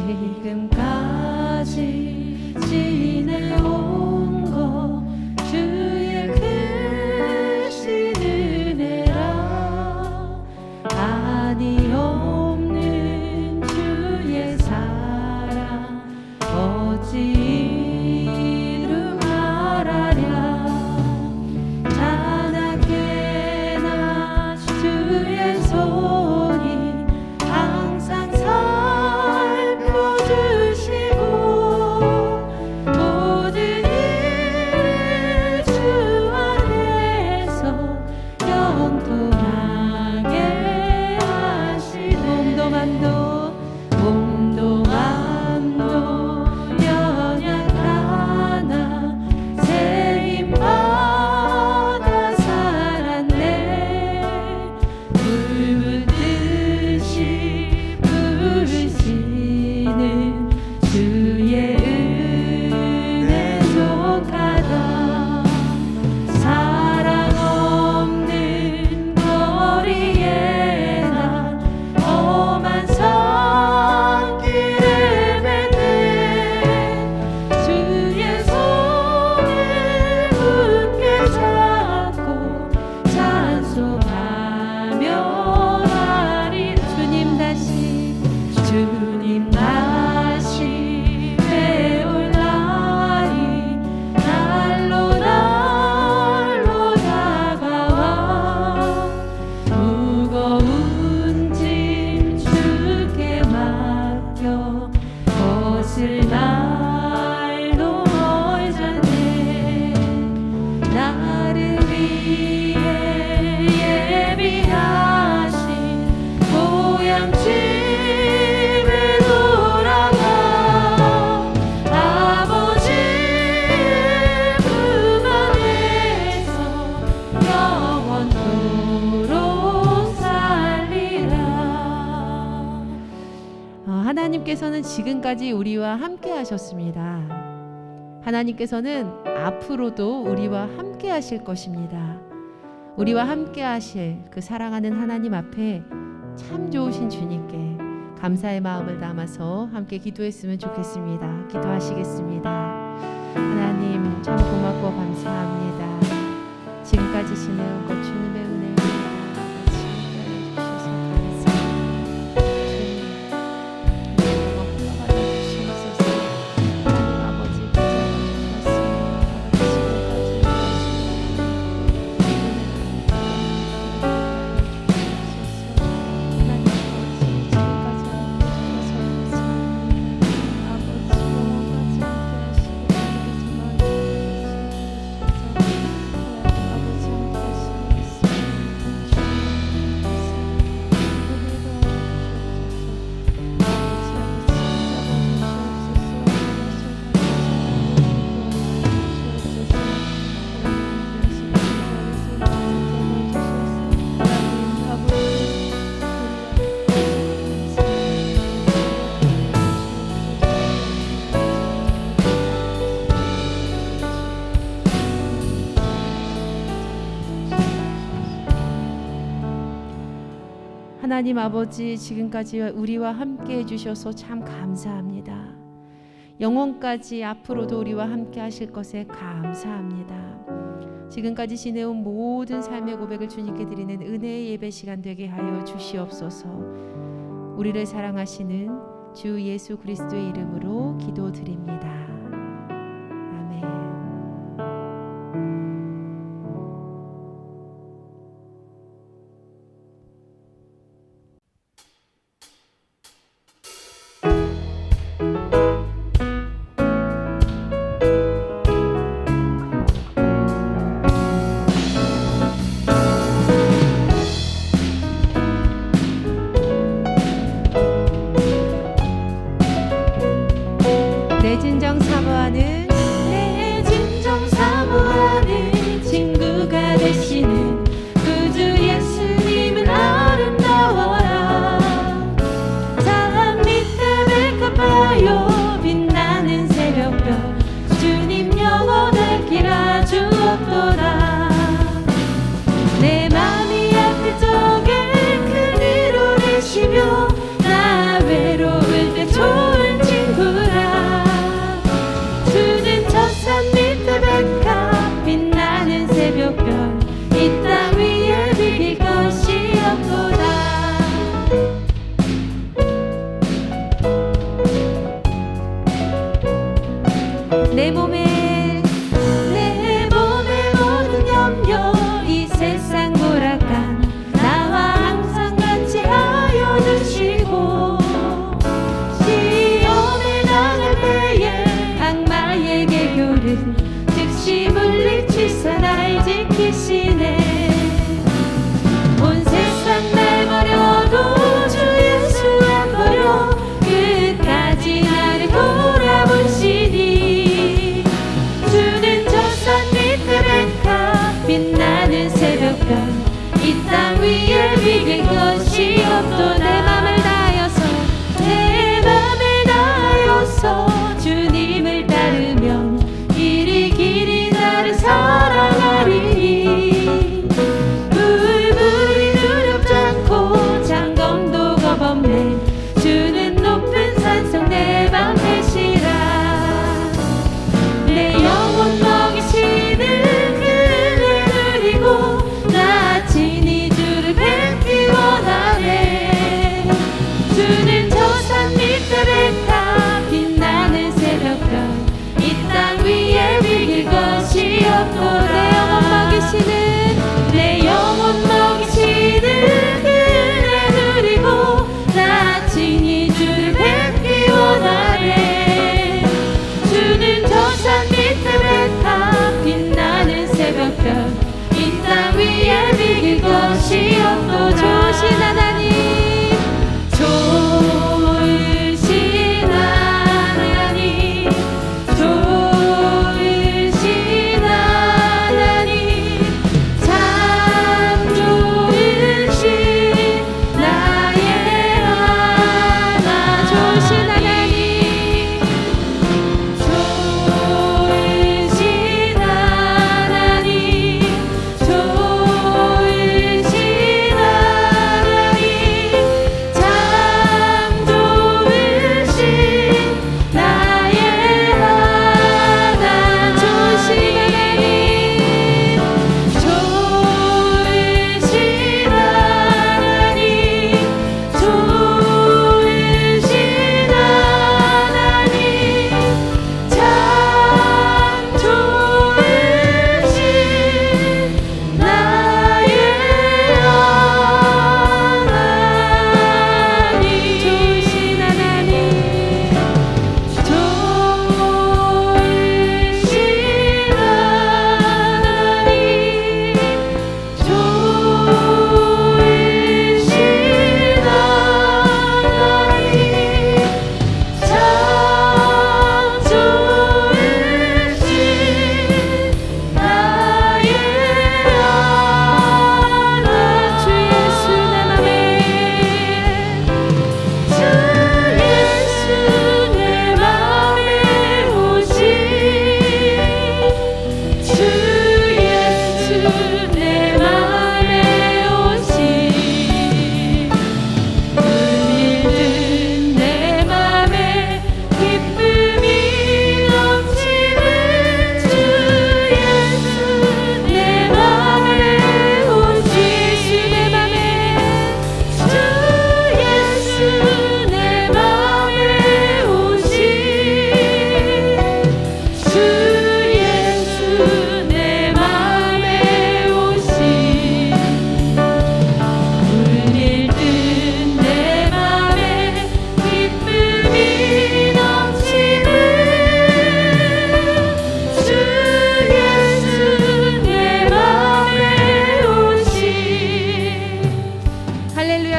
지금까지 지내온 것 주의 크신 은혜라 아니 없는 주의 사랑 어찌 이름하라랴 자나깨나 주의 손이 항상 살펴주시고 모든 일을 주 안에서 영통하게 하시네 몸도 맘도 연약하나 새 힘 받아 살았네 불붙듯이 부르시는 주의 은혜 속하다 사랑 없는 거리에 난 험한 손길을 맺네 주의 손을 굳게 잡고 찬송하며 나리 주님 다시 배울 날이 날로 다가와 무거운 짐 주께 맡겨 벗을 날도 멀잖네 나를 위해 예비하신 고향 집에 돌아가 아버지의 품 안에서 영원토록 살리라. 하나님께서는 지금까지 우리와 함께 하셨습니다. 하나님께서는 앞으로도 우리와 함께 하실 것입니다. 우리와 함께 하실 그 사랑하는 하나님 앞에 참 좋으신 주님께 감사의 마음을 담아서 함께 기도했으면 좋겠습니다. 기도하시겠습니다. 하나님 참 고맙고 감사합니다. 지금까지 지내온 것 주님의 은혜입니다. 지금까지 주셔서 감사합니다. 아버지 하나님 아버지 지금까지 우리와 함께 해주셔서 참 감사합니다. 영원까지 앞으로도 우리와 함께 하실 것에 감사합니다. 지금까지 지내온 모든 삶의 고백을 주님께 드리는 은혜의 예배 시간 되게 하여 주시옵소서. 우리를 사랑하시는 주 예수 그리스도의 이름으로 기도드립니다. 아멘. 내 진정 사모하는 친구가 되시는 구주 예수님은 아름다워라. 산 밑에 백합하여 빛나는 새벽별 주님 영원할 길아 주옵도다. 내 맘이 아플 적에 큰 위로를 시며 나 외로울 때 좋을 계시네. 온 세상 날 버려도 주 예수 안 버려 끝까지 나를 돌아보시니. 주는 저 산 밑에 백합 빛나는 새벽별 이 땅 위에 비길 것이 없도 내 맘을 다하여서 내 맘을 다하여서 주님을 따르면 길이 길이 나를 사랑하리니. 불불이 두렵지 않고 장검도 겁없네. 주는 높은 산성 내 방 계시라. 내 영혼 먹이시는 그를 누리고 나 친히 주를 뵙기 원하네. 주는 저 산 밑에 백합 빛나는 새벽별 이 땅 위에 비길 것이 없고 내 영혼 먹이시는 내 영혼 먹이시는 그를 누리고 나 친히 주를 뵙기 원하네. 주는 저 산 밑에 백합 빛나는 새벽별 이 땅 위에 비길 것이 없고 좋으신 하나님, 좋으신 하나님, 좋으신 하나님, 참 좋으신 나의 하나. 좋으신 하나님, 좋으신 하나님, 좋으신 하나님, 참 좋으신 나의 하나. 좋으신 하나님, 좋으신 하나님, 좋으신 하나님, 참 좋으신 나의 하나님. 좋으신 하나님, 좋으신 하나님,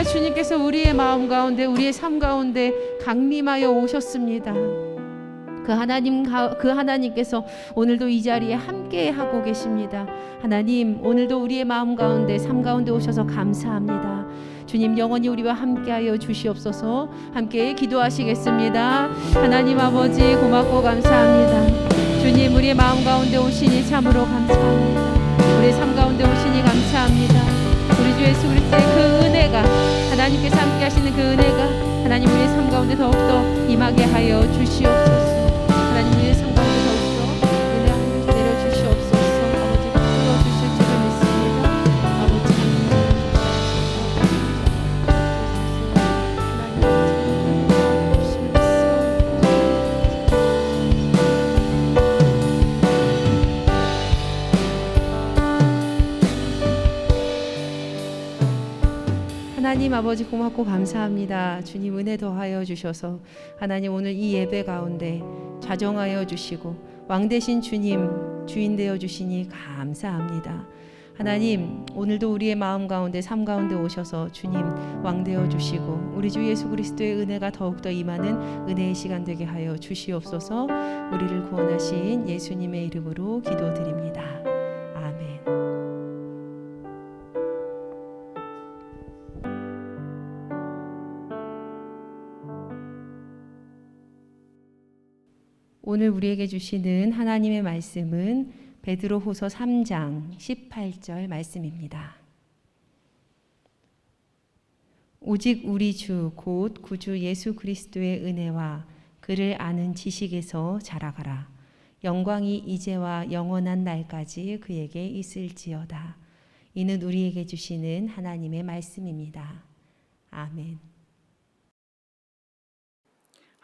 주님께서 우리의 마음 가운데 우리의 삶 가운데 강림하여 오셨습니다. 그 하나님께서 오늘도 이 자리에 함께 하고 계십니다. 하나님, 오늘도 우리의 마음 가운데 삶 가운데 오셔서 감사합니다. 주님, 영원히 우리와 함께하여 주시옵소서. 함께 기도하시겠습니다. 하나님 아버지, 고맙고 감사합니다. 주님, 우리의 마음 가운데 오시니 참으로 감사합니다. 우리의 삶 가운데 오시니 감사합니다. 우리 주 예수 그리스도의 그 은혜가, 하나님께서 함께 하시는 그 은혜가 하나님 우리의 삶 가운데 더욱더 임하게 하여 주시옵소서. 하나님 우리의 삶 가운데 더욱더 은혜 하나님 내려주시옵소서. 아버지 풀어주실 줄을 믿습니다. 아버지 하나님 아버지 고맙고 감사합니다. 주님 은혜 더하여 주셔서 하나님 오늘 이 예배 가운데 좌정하여 주시고 왕 되신 주님 주인 되어 주시니 감사합니다. 하나님, 오늘도 우리의 마음 가운데 삶 가운데 오셔서 주님 왕 되어 주시고 우리 주 예수 그리스도의 은혜가 더욱더 임하는 은혜의 시간 되게 하여 주시옵소서. 우리를 구원하신 예수님의 이름으로 기도드립니다. 아멘. 오늘 우리에게 주시는 하나님의 말씀은 베드로후서 3장 18절 말씀입니다. 오직 우리 주 곧 구주 예수 그리스도의 은혜와 그를 아는 지식에서 자라가라. 영광이 이제와 영원한 날까지 그에게 있을지어다. 이는 우리에게 주시는 하나님의 말씀입니다. 아멘.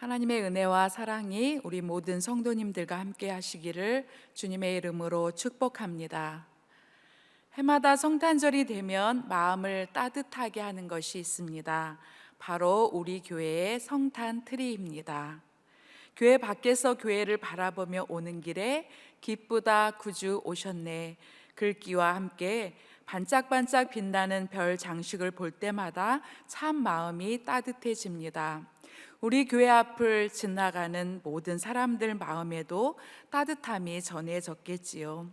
하나님의 은혜와 사랑이 우리 모든 성도님들과 함께 하시기를 주님의 이름으로 축복합니다. 해마다 성탄절이 되면 마음을 따뜻하게 하는 것이 있습니다. 바로 우리 교회의 성탄 트리입니다. 교회 밖에서 교회를 바라보며 오는 길에 기쁘다 구주 오셨네 글귀와 함께 반짝반짝 빛나는 별 장식을 볼 때마다 참 마음이 따뜻해집니다. 우리 교회 앞을 지나가는 모든 사람들 마음에도 따뜻함이 전해졌겠지요.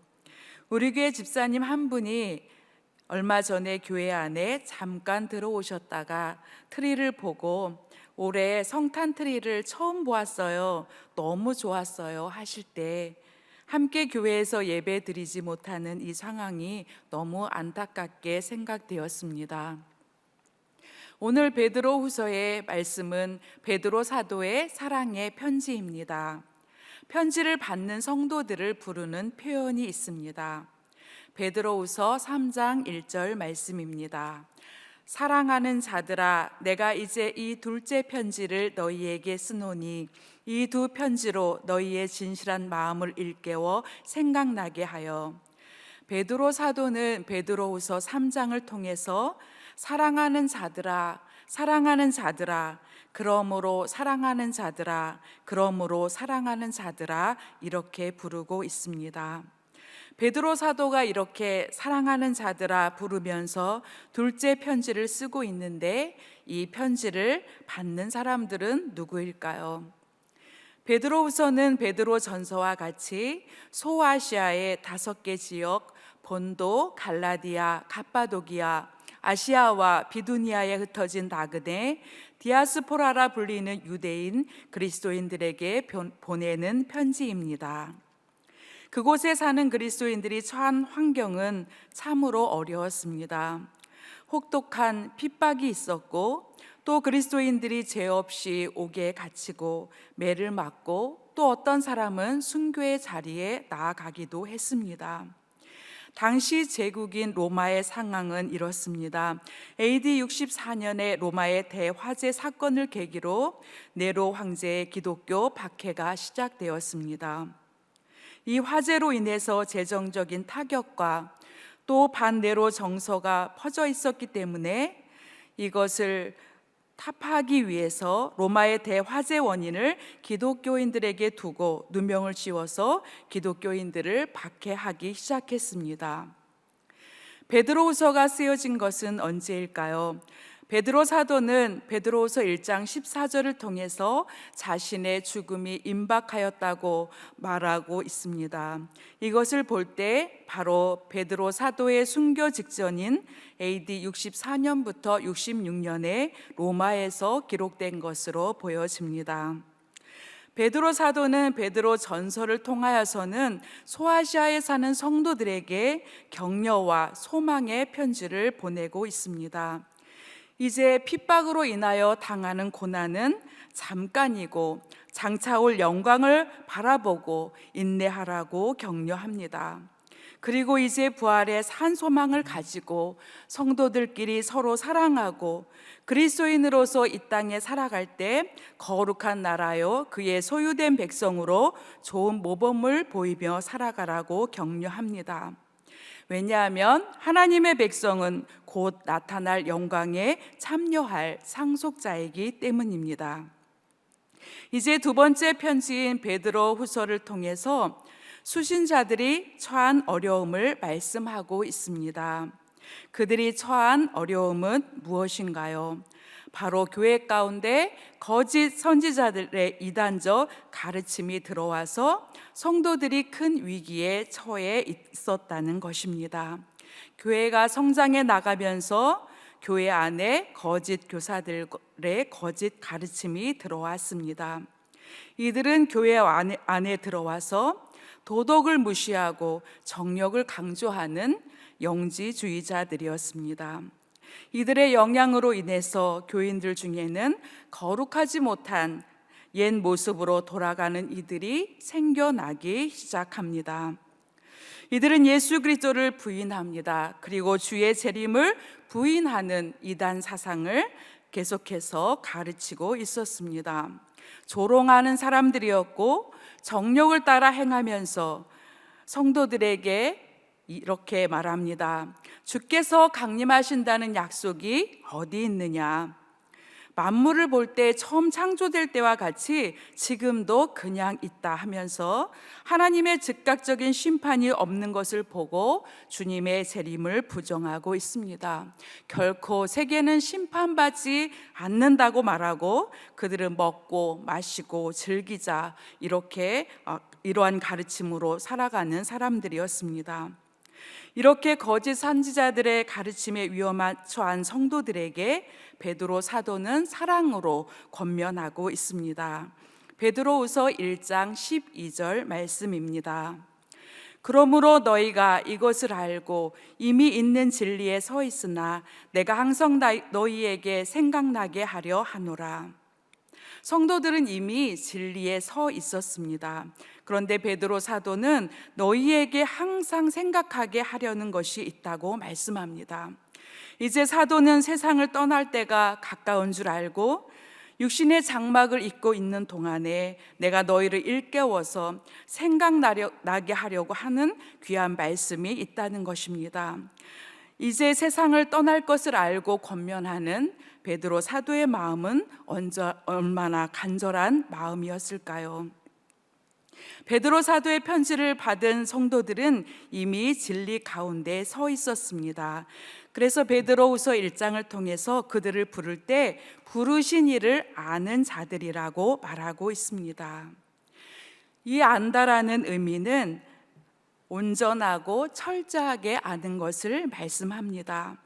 우리 교회 집사님 한 분이 얼마 전에 교회 안에 잠깐 들어오셨다가 트리를 보고 올해 성탄 트리를 처음 보았어요. 너무 좋았어요 하실 때 함께 교회에서 예배 드리지 못하는 이 상황이 너무 안타깝게 생각되었습니다. 오늘 베드로후서의 말씀은 베드로 사도의 사랑의 편지입니다. 편지를 받는 성도들을 부르는 표현이 있습니다. 베드로후서 3장 1절 말씀입니다. 사랑하는 자들아, 내가 이제 이 둘째 편지를 너희에게 쓰노니 이 두 편지로 너희의 진실한 마음을 일깨워 생각나게 하여. 베드로 사도는 베드로후서 3장을 통해서 사랑하는 자들아, 사랑하는 자들아, 그러므로 사랑하는 자들아, 그러므로 사랑하는 자들아 이렇게 부르고 있습니다. 베드로 사도가 이렇게 사랑하는 자들아 부르면서 둘째 편지를 쓰고 있는데 이 편지를 받는 사람들은 누구일까요? 베드로후서는 베드로 전서와 같이 소아시아의 5개 지역 본도, 갈라디아, 갑바도기아, 아시아와 비두니아에 흩어진 나그네, 디아스포라라 불리는 유대인 그리스도인들에게 보내는 편지입니다. 그곳에 사는 그리스도인들이 처한 환경은 참으로 어려웠습니다. 혹독한 핍박이 있었고 또 그리스도인들이 죄 없이 옥에 갇히고 매를 맞고 또 어떤 사람은 순교의 자리에 나아가기도 했습니다. 당시 제국인 로마의 상황은 이렇습니다. AD 64년에 로마의 대화재 사건을 계기로 네로 황제의 기독교 박해가 시작되었습니다. 이 화재로 인해서 재정적인 타격과 또 반네로 정서가 퍼져 있었기 때문에 이것을 타파하기 위해서 로마의 대화재 원인을 기독교인들에게 두고 누명을 씌워서 기독교인들을 박해하기 시작했습니다. 베드로후서가 쓰여진 것은 언제일까요? 베드로 사도는 베드로후서 1장 14절을 통해서 자신의 죽음이 임박하였다고 말하고 있습니다. 이것을 볼 때 바로 베드로 사도의 순교 직전인 AD 64년부터 66년에 로마에서 기록된 것으로 보여집니다. 베드로 사도는 베드로 전서를 통하여서는 소아시아에 사는 성도들에게 격려와 소망의 편지를 보내고 있습니다. 이제 핍박으로 인하여 당하는 고난은 잠깐이고 장차 올 영광을 바라보고 인내하라고 격려합니다. 그리고 이제 부활의 산 소망을 가지고 성도들끼리 서로 사랑하고 그리스도인으로서 이 땅에 살아갈 때 거룩한 나라요 그의 소유된 백성으로 좋은 모범을 보이며 살아가라고 격려합니다. 왜냐하면 하나님의 백성은 곧 나타날 영광에 참여할 상속자이기 때문입니다. 이제 두 번째 편지인 베드로 후서를 통해서 수신자들이 처한 어려움을 말씀하고 있습니다. 그들이 처한 어려움은 무엇인가요? 바로 교회 가운데 거짓 선지자들의 이단적 가르침이 들어와서 성도들이 큰 위기에 처해 있었다는 것입니다. 교회가 성장해 나가면서 교회 안에 거짓 교사들의 거짓 가르침이 들어왔습니다. 이들은 교회 안에 들어와서 도덕을 무시하고 정력을 강조하는 영지주의자들이었습니다. 이들의 영향으로 인해서 교인들 중에는 거룩하지 못한 옛 모습으로 돌아가는 이들이 생겨나기 시작합니다. 이들은 예수 그리스도를 부인합니다. 그리고 주의 재림을 부인하는 이단 사상을 계속해서 가르치고 있었습니다. 조롱하는 사람들이었고 정욕을 따라 행하면서 성도들에게 이렇게 말합니다. 주께서 강림하신다는 약속이 어디 있느냐? 만물을 볼 때 처음 창조될 때와 같이 지금도 그냥 있다 하면서 하나님의 즉각적인 심판이 없는 것을 보고 주님의 재림을 부정하고 있습니다. 결코 세계는 심판받지 않는다고 말하고 그들은 먹고 마시고 즐기자 이러한 가르침으로 살아가는 사람들이었습니다. 이렇게 거짓 선지자들의 가르침에 위험에 처한 성도들에게 베드로 사도는 사랑으로 권면하고 있습니다. 베드로후서 1장 12절 말씀입니다. 그러므로 너희가 이것을 알고 이미 있는 진리에 서 있으나 내가 항상 너희에게 생각나게 하려 하노라. 성도들은 이미 진리에 서 있었습니다. 그런데 베드로 사도는 너희에게 항상 생각하게 하려는 것이 있다고 말씀합니다. 이제 사도는 세상을 떠날 때가 가까운 줄 알고 육신의 장막을 입고 있는 동안에 내가 너희를 일깨워서 생각나게 하려고 하는 귀한 말씀이 있다는 것입니다. 이제 세상을 떠날 것을 알고 권면하는 베드로 사도의 마음은 얼마나 간절한 마음이었을까요? 베드로 사도의 편지를 받은 성도들은 이미 진리 가운데 서 있었습니다. 그래서 베드로후서 1장을 통해서 그들을 부를 때 부르신 이를 아는 자들이라고 말하고 있습니다. 이 안다라는 의미는 온전하고 철저하게 아는 것을 말씀합니다.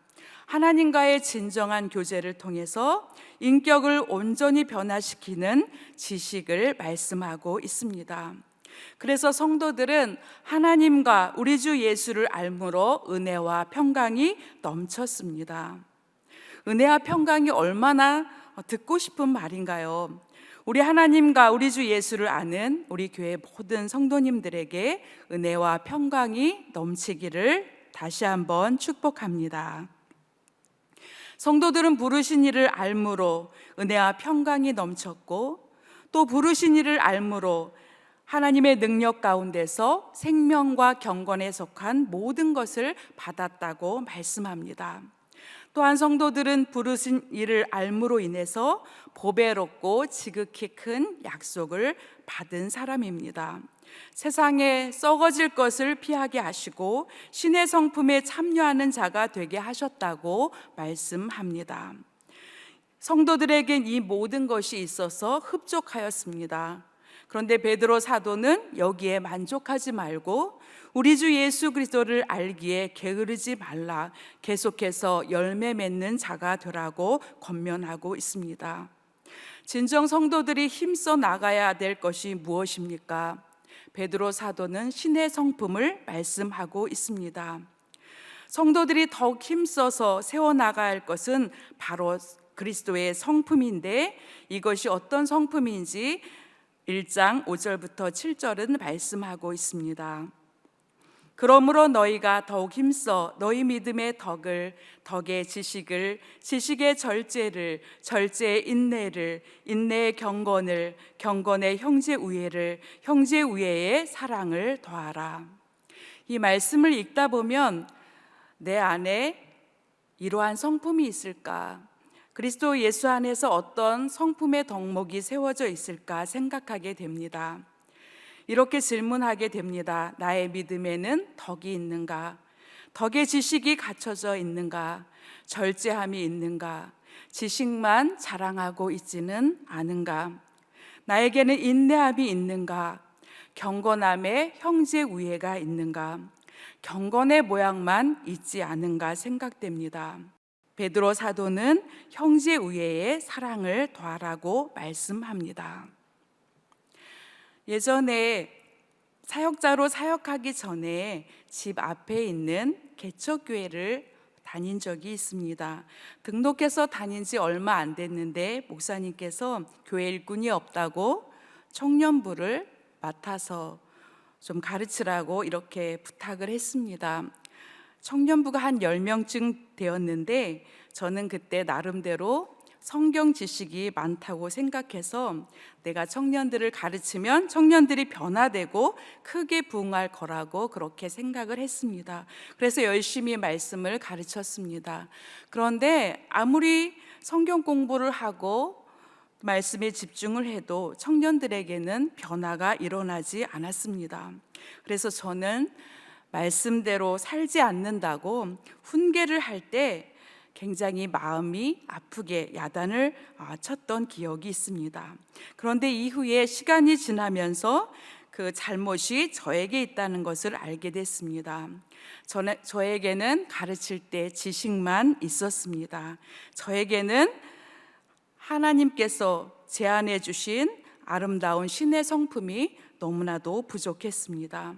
하나님과의 진정한 교제를 통해서 인격을 온전히 변화시키는 지식을 말씀하고 있습니다. 그래서 성도들은 하나님과 우리 주 예수를 알므로 은혜와 평강이 넘쳤습니다. 은혜와 평강이 얼마나 듣고 싶은 말인가요? 우리 하나님과 우리 주 예수를 아는 우리 교회 모든 성도님들에게 은혜와 평강이 넘치기를 다시 한번 축복합니다. 성도들은 부르신 이를 알므로 은혜와 평강이 넘쳤고 또 부르신 이를 알므로 하나님의 능력 가운데서 생명과 경건에 속한 모든 것을 받았다고 말씀합니다. 또한 성도들은 부르신 이를 알므로 인해서 보배롭고 지극히 큰 약속을 받은 사람입니다. 세상에 썩어질 것을 피하게 하시고 신의 성품에 참여하는 자가 되게 하셨다고 말씀합니다. 성도들에겐 이 모든 것이 있어서 흡족하였습니다. 그런데 베드로 사도는 여기에 만족하지 말고 우리 주 예수 그리스도를 알기에 게으르지 말라, 계속해서 열매 맺는 자가 되라고 권면하고 있습니다. 진정 성도들이 힘써 나가야 될 것이 무엇입니까? 베드로 사도는 신의 성품을 말씀하고 있습니다. 성도들이 더욱 힘써서 세워나가야 할 것은 바로 그리스도의 성품인데 이것이 어떤 성품인지 1장 5절부터 7절은 말씀하고 있습니다. 그러므로 너희가 더욱 힘써 너희 믿음의 덕을, 덕의 지식을, 지식의 절제를, 절제의 인내를, 인내의 경건을, 경건의 형제 우애를, 형제 우애의 사랑을 더하라. 이 말씀을 읽다 보면 내 안에 이러한 성품이 있을까? 그리스도 예수 안에서 어떤 성품의 덕목이 세워져 있을까 생각하게 됩니다. 이렇게 질문하게 됩니다. 나의 믿음에는 덕이 있는가? 덕의 지식이 갖춰져 있는가? 절제함이 있는가? 지식만 자랑하고 있지는 않은가? 나에게는 인내함이 있는가? 경건함에 형제 우애가 있는가? 경건의 모양만 있지 않은가 생각됩니다. 베드로 사도는 형제 우애의 사랑을 더하라고 말씀합니다. 예전에 사역자로 사역하기 전에 집 앞에 있는 개척교회를 다닌 적이 있습니다. 등록해서 다닌 지 얼마 안 됐는데 목사님께서 교회 일꾼이 없다고 청년부를 맡아서 좀 가르치라고 이렇게 부탁을 했습니다. 청년부가 한 10명쯤 되었는데 저는 그때 나름대로 성경 지식이 많다고 생각해서 내가 청년들을 가르치면 청년들이 변화되고 크게 부흥할 거라고 그렇게 생각을 했습니다. 그래서 열심히 말씀을 가르쳤습니다. 그런데 아무리 성경 공부를 하고 말씀에 집중을 해도 청년들에게는 변화가 일어나지 않았습니다. 그래서 저는 말씀대로 살지 않는다고 훈계를 할 때 굉장히 마음이 아프게 야단을 쳤던 기억이 있습니다. 그런데 이후에 시간이 지나면서 그 잘못이 저에게 있다는 것을 알게 됐습니다. 저에게는 가르칠 때 지식만 있었습니다. 저에게는 하나님께서 제안해 주신 아름다운 신의 성품이 너무나도 부족했습니다.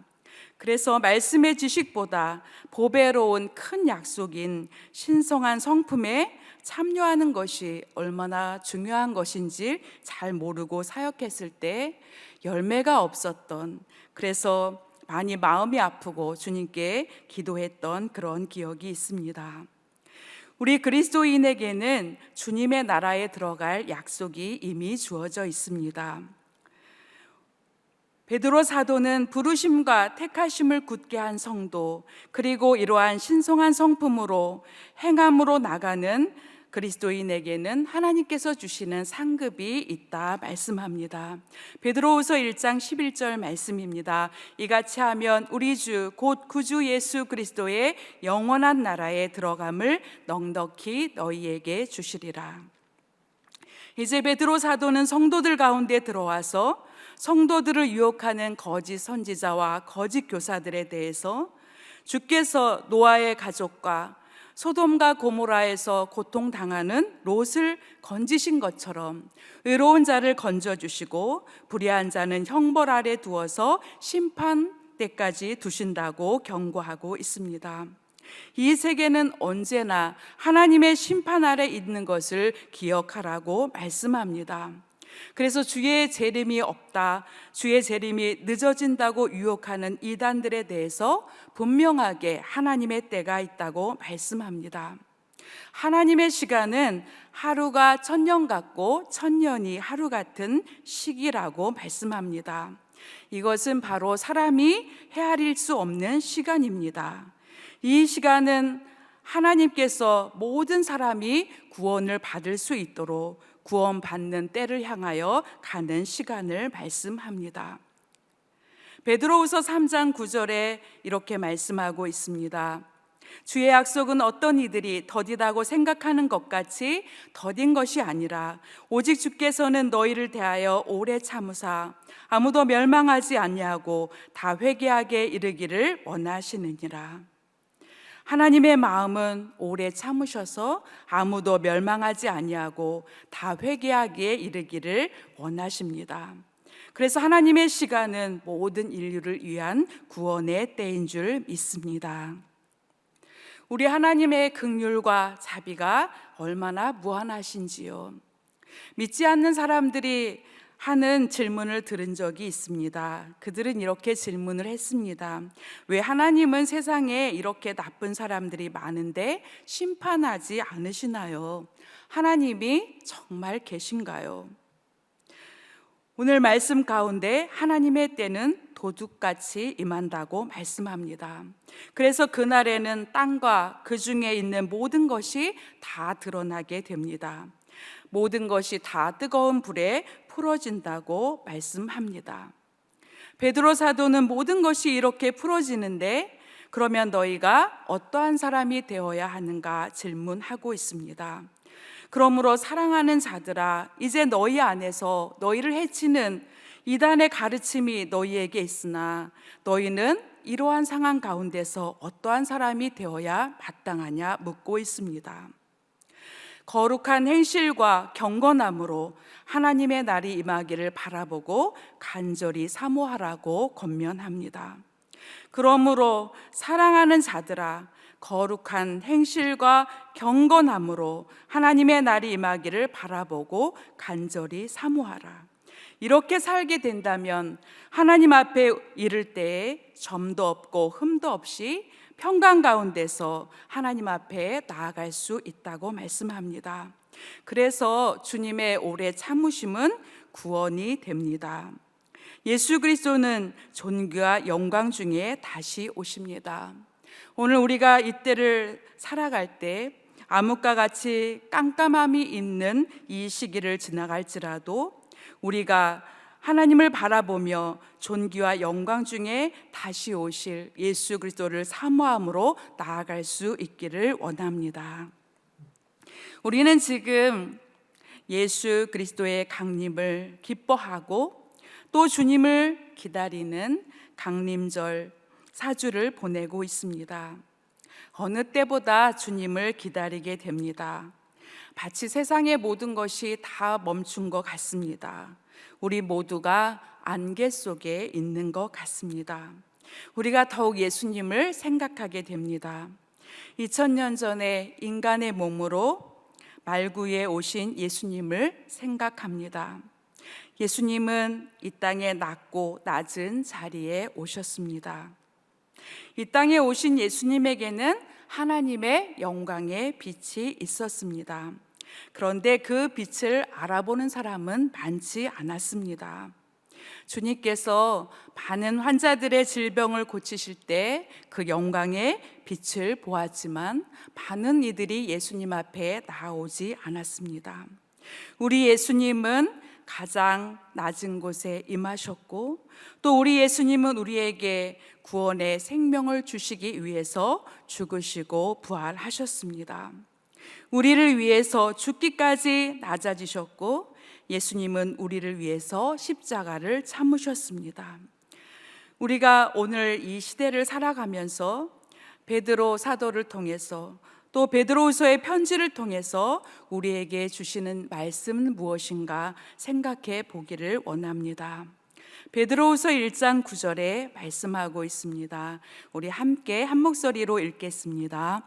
그래서 말씀의 지식보다 보배로운 큰 약속인 신성한 성품에 참여하는 것이 얼마나 중요한 것인지 잘 모르고 사역했을 때 열매가 없었던, 그래서 많이 마음이 아프고 주님께 기도했던 그런 기억이 있습니다. 우리 그리스도인에게는 주님의 나라에 들어갈 약속이 이미 주어져 있습니다. 베드로 사도는 부르심과 택하심을 굳게 한 성도, 그리고 이러한 신성한 성품으로 행함으로 나가는 그리스도인에게는 하나님께서 주시는 상급이 있다 말씀합니다. 베드로후서 1장 11절 말씀입니다. 이같이 하면 우리 주 곧 구주 예수 그리스도의 영원한 나라에 들어감을 넉넉히 너희에게 주시리라. 이제 베드로 사도는 성도들 가운데 들어와서 성도들을 유혹하는 거짓 선지자와 거짓 교사들에 대해서 주께서 노아의 가족과 소돔과 고모라에서 고통당하는 롯을 건지신 것처럼 의로운 자를 건져주시고 불의한 자는 형벌 아래 두어서 심판 때까지 두신다고 경고하고 있습니다. 이 세계는 언제나 하나님의 심판 아래 있는 것을 기억하라고 말씀합니다. 그래서 주의 재림이 없다, 주의 재림이 늦어진다고 유혹하는 이단들에 대해서 분명하게 하나님의 때가 있다고 말씀합니다. 하나님의 시간은 하루가 천년 같고 천년이 하루 같은 시기라고 말씀합니다. 이것은 바로 사람이 헤아릴 수 없는 시간입니다. 이 시간은 하나님께서 모든 사람이 구원을 받을 수 있도록 구원받는 때를 향하여 가는 시간을 말씀합니다. 베드로후서 3장 9절에 이렇게 말씀하고 있습니다. 주의 약속은 어떤 이들이 더디다고 생각하는 것 같이 더딘 것이 아니라 오직 주께서는 너희를 대하여 오래 참으사 아무도 멸망하지 아니하고 다 회개하게 이르기를 원하시느니라. 하나님의 마음은 오래 참으셔서 아무도 멸망하지 아니하고 다 회개하기에 이르기를 원하십니다. 그래서 하나님의 시간은 모든 인류를 위한 구원의 때인 줄 믿습니다. 우리 하나님의 긍휼과 자비가 얼마나 무한하신지요. 믿지 않는 사람들이 하는 질문을 들은 적이 있습니다. 그들은 이렇게 질문을 했습니다. 왜 하나님은 세상에 이렇게 나쁜 사람들이 많은데 심판하지 않으시나요? 하나님이 정말 계신가요? 오늘 말씀 가운데 하나님의 때는 도둑같이 임한다고 말씀합니다. 그래서 그날에는 땅과 그 중에 있는 모든 것이 다 드러나게 됩니다. 모든 것이 다 뜨거운 불에 풀어진다고 말씀합니다. 베드로 사도는 모든 것이 이렇게 풀어지는데 그러면 너희가 어떠한 사람이 되어야 하는가 질문하고 있습니다. 그러므로 사랑하는 자들아, 이제 너희 안에서 너희를 해치는 이단의 가르침이 너희에게 있으나 너희는 이러한 상황 가운데서 어떠한 사람이 되어야 마땅하냐 묻고 있습니다. 거룩한 행실과 경건함으로 하나님의 날이 임하기를 바라보고 간절히 사모하라고 권면합니다. 그러므로 사랑하는 자들아, 거룩한 행실과 경건함으로 하나님의 날이 임하기를 바라보고 간절히 사모하라. 이렇게 살게 된다면 하나님 앞에 이를 때에 점도 없고 흠도 없이 평강 가운데서 하나님 앞에 나아갈 수 있다고 말씀합니다. 그래서 주님의 오래 참으심은 구원이 됩니다. 예수 그리스도는 존귀와 영광 중에 다시 오십니다. 오늘 우리가 이때를 살아갈 때 암흑과 같이 깜깜함이 있는 이 시기를 지나갈지라도 우리가 하나님을 바라보며 존귀와 영광 중에 다시 오실 예수 그리스도를 사모함으로 나아갈 수 있기를 원합니다. 우리는 지금 예수 그리스도의 강림을 기뻐하고 또 주님을 기다리는 강림절 사주를 보내고 있습니다. 어느 때보다 주님을 기다리게 됩니다. 마치 세상의 모든 것이 다 멈춘 것 같습니다. 우리 모두가 안개 속에 있는 것 같습니다. 우리가 더욱 예수님을 생각하게 됩니다. 2000년 전에 인간의 몸으로 말구에 오신 예수님을 생각합니다. 예수님은 이 땅에 낮고 낮은 자리에 오셨습니다. 이 땅에 오신 예수님에게는 하나님의 영광의 빛이 있었습니다. 그런데 그 빛을 알아보는 사람은 많지 않았습니다. 주님께서 많은 환자들의 질병을 고치실 때 그 영광의 빛을 보았지만 많은 이들이 예수님 앞에 나오지 않았습니다. 우리 예수님은 가장 낮은 곳에 임하셨고 또 우리 예수님은 우리에게 구원의 생명을 주시기 위해서 죽으시고 부활하셨습니다. 우리를 위해서 죽기까지 낮아지셨고 예수님은 우리를 위해서 십자가를 참으셨습니다. 우리가 오늘 이 시대를 살아가면서 베드로 사도를 통해서 또 베드로후서의 편지를 통해서 우리에게 주시는 말씀은 무엇인가 생각해 보기를 원합니다. 베드로후서 1장 9절에 말씀하고 있습니다. 우리 함께 한 목소리로 읽겠습니다.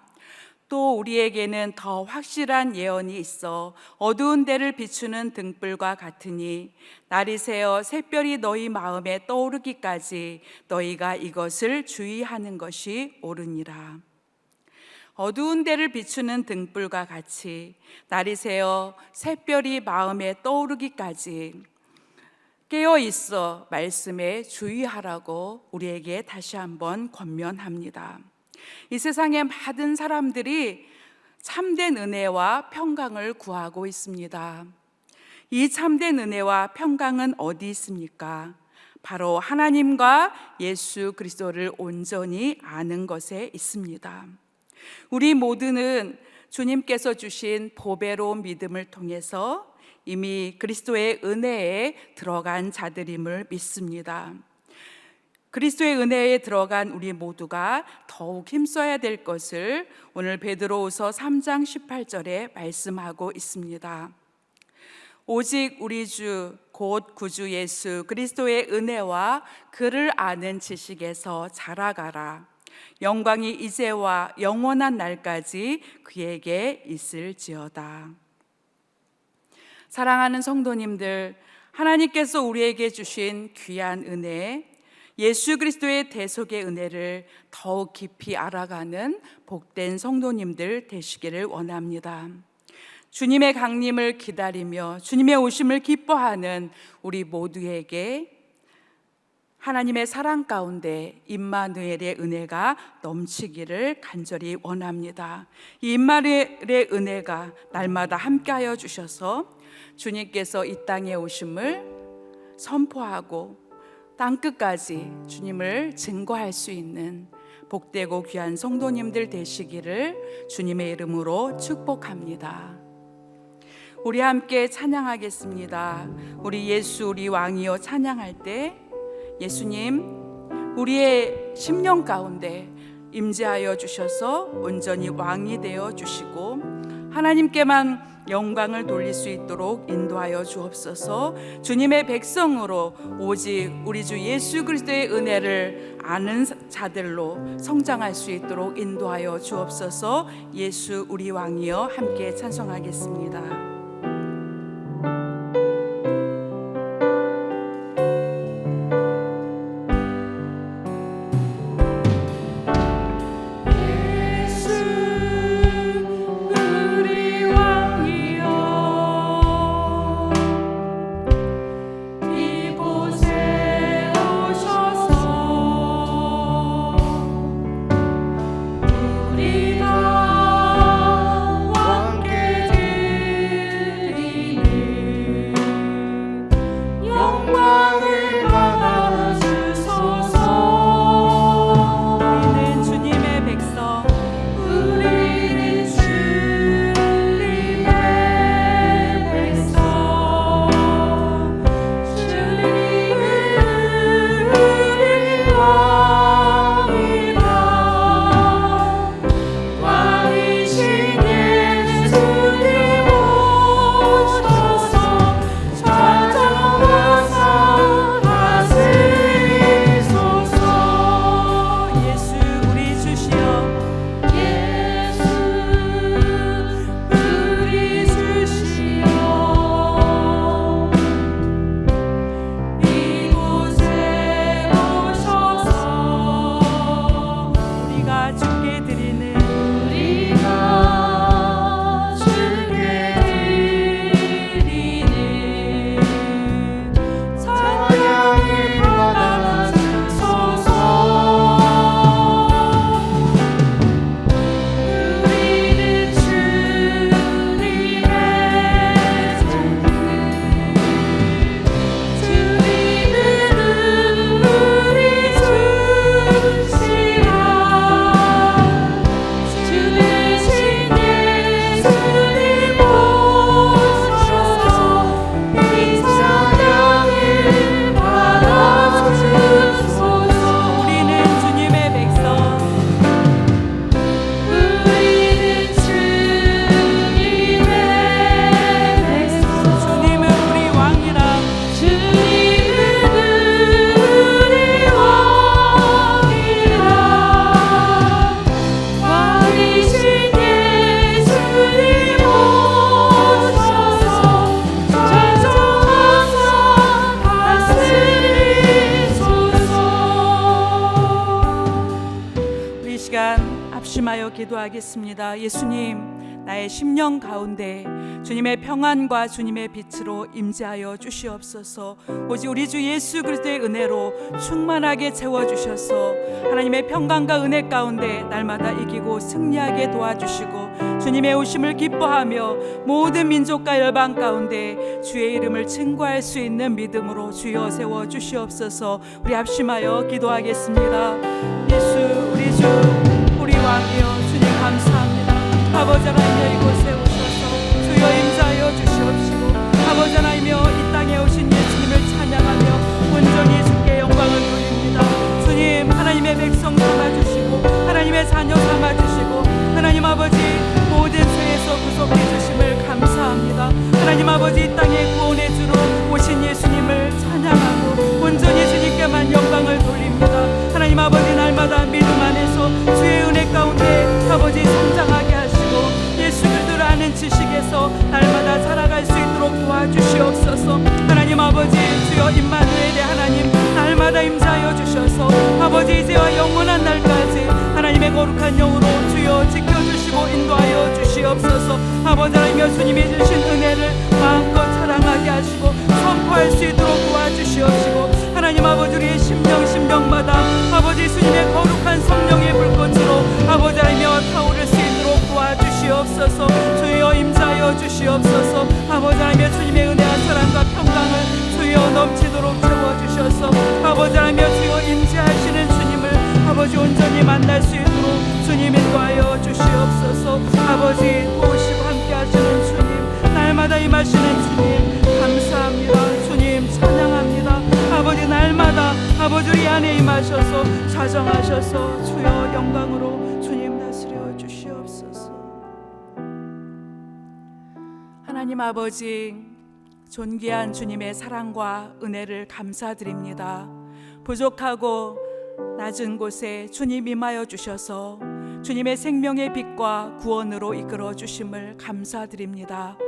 또 우리에게는 더 확실한 예언이 있어 어두운 데를 비추는 등불과 같으니 날이 새어 샛별이 너희 마음에 떠오르기까지 너희가 이것을 주의하는 것이 옳으니라. 어두운 데를 비추는 등불과 같이 날이 새어 샛별이 마음에 떠오르기까지 깨어 있어 말씀에 주의하라고 우리에게 다시 한번 권면합니다. 이 세상의 많은 사람들이 참된 은혜와 평강을 구하고 있습니다. 이 참된 은혜와 평강은 어디 있습니까? 바로 하나님과 예수 그리스도를 온전히 아는 것에 있습니다. 우리 모두는 주님께서 주신 보배로운 믿음을 통해서 이미 그리스도의 은혜에 들어간 자들임을 믿습니다. 그리스도의 은혜에 들어간 우리 모두가 더욱 힘써야 될 것을 오늘 베드로후서 3장 18절에 말씀하고 있습니다. 오직 우리 주 곧 구주 예수 그리스도의 은혜와 그를 아는 지식에서 자라가라. 영광이 이제와 영원한 날까지 그에게 있을지어다. 사랑하는 성도님들, 하나님께서 우리에게 주신 귀한 은혜, 예수 그리스도의 대속의 은혜를 더욱 깊이 알아가는 복된 성도님들 되시기를 원합니다. 주님의 강림을 기다리며 주님의 오심을 기뻐하는 우리 모두에게 하나님의 사랑 가운데 임마누엘의 은혜가 넘치기를 간절히 원합니다. 이 임마누엘의 은혜가 날마다 함께하여 주셔서 주님께서 이 땅에 오심을 선포하고 땅끝까지 주님을 증거할 수 있는 복되고 귀한 성도님들 되시기를 주님의 이름으로 축복합니다. 우리 함께 찬양하겠습니다. 우리 예수 우리 왕이여 찬양할 때 예수님 우리의 심령 가운데 임재하여 주셔서 온전히 왕이 되어 주시고 하나님께만 영광을 돌릴 수 있도록 인도하여 주옵소서. 주님의 백성으로 오직 우리 주 예수 그리스도의 은혜를 아는 자들로 성장할 수 있도록 인도하여 주옵소서. 예수 우리 왕이여 함께 찬송하겠습니다. 합심하여 기도하겠습니다. 예수님, 나의 심령 가운데 주님의 평안과 주님의 빛으로 임재하여 주시옵소서. 오직 우리 주 예수 그리스도의 은혜로 충만하게 채워주셔서 하나님의 평강과 은혜 가운데 날마다 이기고 승리하게 도와주시고 주님의 오심을 기뻐하며 모든 민족과 열방 가운데 주의 이름을 증거할 수 있는 믿음으로 주여 세워주시옵소서. 우리 합심하여 기도하겠습니다. 예수 우리 주 우리 왕이여 주님 감사합니다. 아버지 하나님여 이곳에 오셔서 주여 임자하여 주시옵시고 아버지 하나님여 이 땅에 오신 예수님을 찬양하며 온전히 주께 영광을 돌립니다. 주님 하나님의 백성 삼아주시고 하나님의 자녀 삼아주시고 하나님 아버지 모든 죄에서 구속해 주심을 감사합니다. 하나님 아버지 이 땅에 구원해 주러 오신 예수님을 찬양하고 온전히 주님께만 영광을 돌립니다. 하나님 아버지 날마다 믿음 안에서 주의 은혜 가운데 아버지 성장하게 하시고 예수 그리스도를 아는 지식에서 날마다 살아갈 수 있도록 도와주시옵소서. 하나님 아버지 주여 임마누엘의 하나님 날마다 임자하여 주셔서 아버지 이제와 영원한 날까지 하나님의 거룩한 영으로 주여 지켜주시고 인도하여 주시옵소서. 아버지 하나님여 주님이 주신 은혜를 마음껏 사랑하게 하시고 선포할 수 있도록 도와주시옵시고 하나님 아버지 우리의 심령마다 아버지 주님의 거룩한 성령의 불꽃으로 아버지 하나님여 타오를 수 있도록 도와주시옵소서. 주여 임자하여 주시옵소서. 아버지 하나님여 주님의 은혜와 사랑과 평강을 주여 넘치도록 채워주셔서 아버지 아버지 도우시고 함께 하시는 주님, 날마다 임하시는 주님 감사합니다. 주님 찬양합니다. 아버지 날마다 아버지 우리 안에 임하셔서 자정하셔서 주여 영광으로 주님 다스려 주시옵소서. 하나님 아버지, 존귀한 주님의 사랑과 은혜를 감사드립니다. 부족하고 낮은 곳에 주님 임하여 주셔서 주님의 생명의 빛과 구원으로 이끌어 주심을 감사드립니다.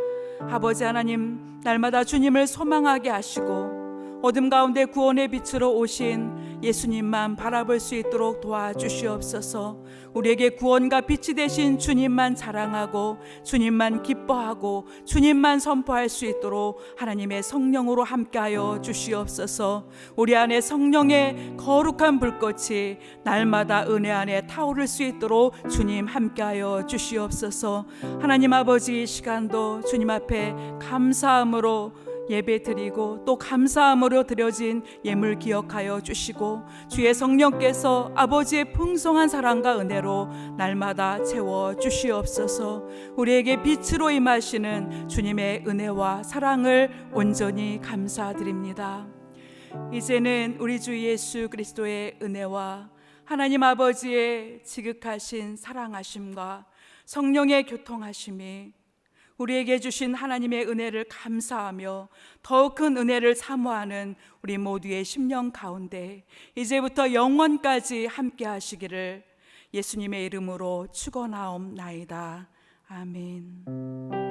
아버지 하나님, 날마다 주님을 소망하게 하시고 어둠 가운데 구원의 빛으로 오신 예수님만 바라볼 수 있도록 도와주시옵소서. 우리에게 구원과 빛이 되신 주님만 자랑하고 주님만 기뻐하고 주님만 선포할 수 있도록 하나님의 성령으로 함께하여 주시옵소서. 우리 안에 성령의 거룩한 불꽃이 날마다 은혜 안에 타오를 수 있도록 주님 함께하여 주시옵소서. 하나님 아버지, 이 시간도 주님 앞에 감사함으로 예배 드리고 또 감사함으로 드려진 예물 기억하여 주시고 주의 성령께서 아버지의 풍성한 사랑과 은혜로 날마다 채워 주시옵소서. 우리에게 빛으로 임하시는 주님의 은혜와 사랑을 온전히 감사드립니다. 이제는 우리 주 예수 그리스도의 은혜와 하나님 아버지의 지극하신 사랑하심과 성령의 교통하심이 우리에게 주신 하나님의 은혜를 감사하며 더욱 큰 은혜를 사모하는 우리 모두의 심령 가운데 이제부터 영원까지 함께 하시기를 예수님의 이름으로 축원하옵나이다. 아멘.